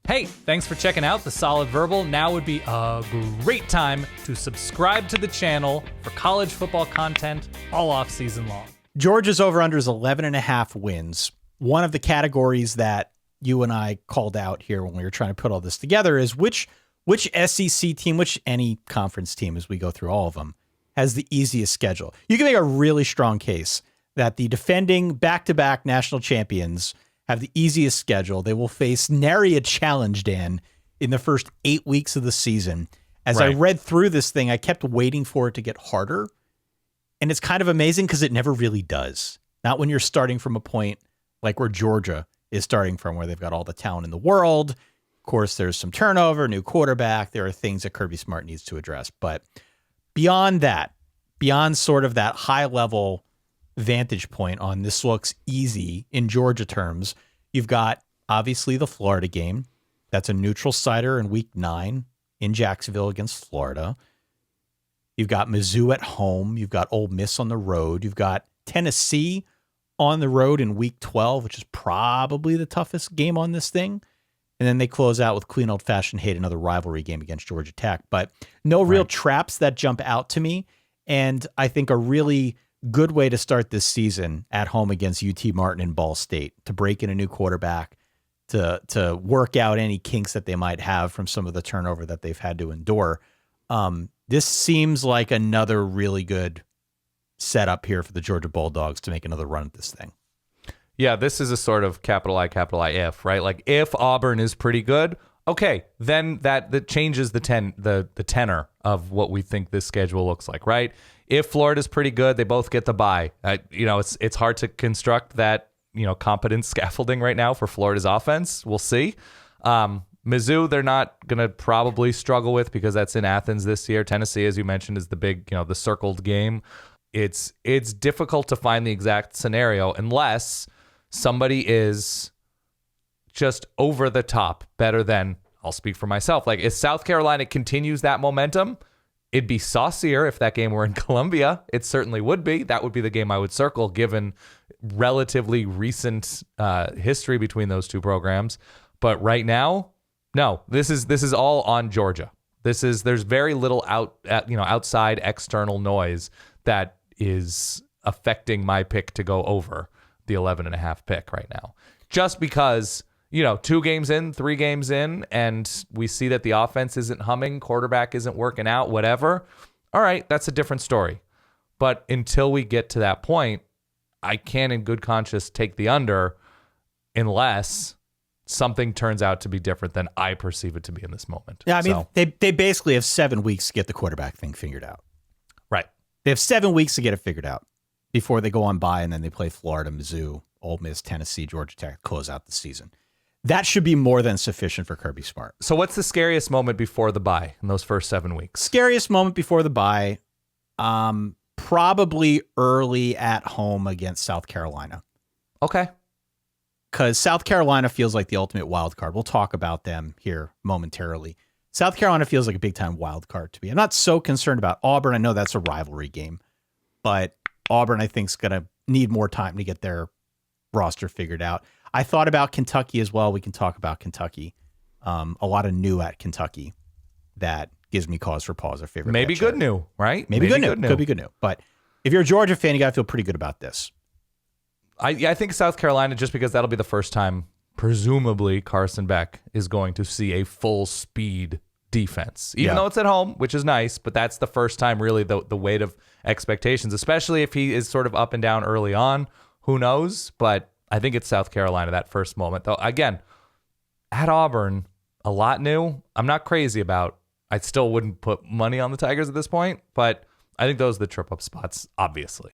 Hey, thanks for checking out The Solid Verbal. Now would be a great time to subscribe to the channel for college football content all off season long. Georgia's over-under is 11.5 wins. One of the categories that you and I called out here when we were trying to put all this together is which SEC team, which any conference team as we go through all of them, has the easiest schedule. You can make a really strong case that the defending back-to-back national champions have the easiest schedule. They will face nary a challenge, Dan, in the first 8 weeks of the season. As I read through this thing, I kept waiting for it to get harder. And it's kind of amazing because it never really does. Not when you're starting from a point like where Georgia is starting from, where they've got all the talent in the world. Of course, there's some turnover, new quarterback. There are things that Kirby Smart needs to address. But beyond that, beyond sort of that high-level vantage point on this looks easy in Georgia terms, you've got obviously the Florida game. That's a neutral sider in week 9 in Jacksonville against Florida. You've got Mizzou at home. You've got Ole Miss on the road. You've got Tennessee on the road in week 12, which is probably the toughest game on this thing. And then they close out with clean old-fashioned hate, another rivalry game against Georgia Tech. But no real traps that jump out to me. And I think a really good way to start this season at home against UT Martin and Ball State, to break in a new quarterback, to work out any kinks that they might have from some of the turnover that they've had to endure. This seems like another really good setup here for the Georgia Bulldogs to make another run at this thing. Yeah, this is a sort of capital I if, right? Like if Auburn is pretty good, okay, then that changes the tenor of what we think this schedule looks like, right? If Florida's pretty good, they both get the bye. It's hard to construct that, competent scaffolding right now for Florida's offense. We'll see. Mizzou, they're not going to probably struggle with because that's in Athens this year. Tennessee, as you mentioned, is the big, the circled game. It's difficult to find the exact scenario unless somebody is just over the top better than, I'll speak for myself. Like if South Carolina continues that momentum, it'd be saucier if that game were in Columbia. It certainly would be. That would be the game I would circle given relatively recent history between those two programs. But right now, no, this is all on Georgia. There's very little outside external noise that is affecting my pick to go over the 11.5 pick right now. Just because 2 games in, 3 games in, and we see that the offense isn't humming, quarterback isn't working out, whatever. All right, that's a different story. But until we get to that point, I can in good conscience take the under unless something turns out to be different than I perceive it to be in this moment. Yeah, I mean, they basically have 7 weeks to get the quarterback thing figured out. Right. They have 7 weeks to get it figured out before they go on bye, and then they play Florida, Mizzou, Ole Miss, Tennessee, Georgia Tech, close out the season. That should be more than sufficient for Kirby Smart. So what's the scariest moment before the bye in those first 7 weeks? Scariest moment before the bye, probably early at home against South Carolina. Okay. Because South Carolina feels like the ultimate wild card. We'll talk about them here momentarily. South Carolina feels like a big-time wild card to me. I'm not so concerned about Auburn. I know that's a rivalry game. But Auburn, I think, is going to need more time to get their roster figured out. I thought about Kentucky as well. We can talk about Kentucky. A lot of new at Kentucky that gives me cause for pause. Our favorite. Maybe good new, right? Maybe good new. Could be good new. But if you're a Georgia fan, you got to feel pretty good about this. I think South Carolina, just because that'll be the first time, presumably, Carson Beck is going to see a full speed defense, even though it's at home, which is nice. But that's the first time, really, the weight of expectations, especially if he is sort of up and down early on. Who knows? But I think it's South Carolina, that first moment. Though, again, at Auburn, a lot new. I'm not crazy about. I still wouldn't put money on the Tigers at this point, but I think those are the trip-up spots, obviously.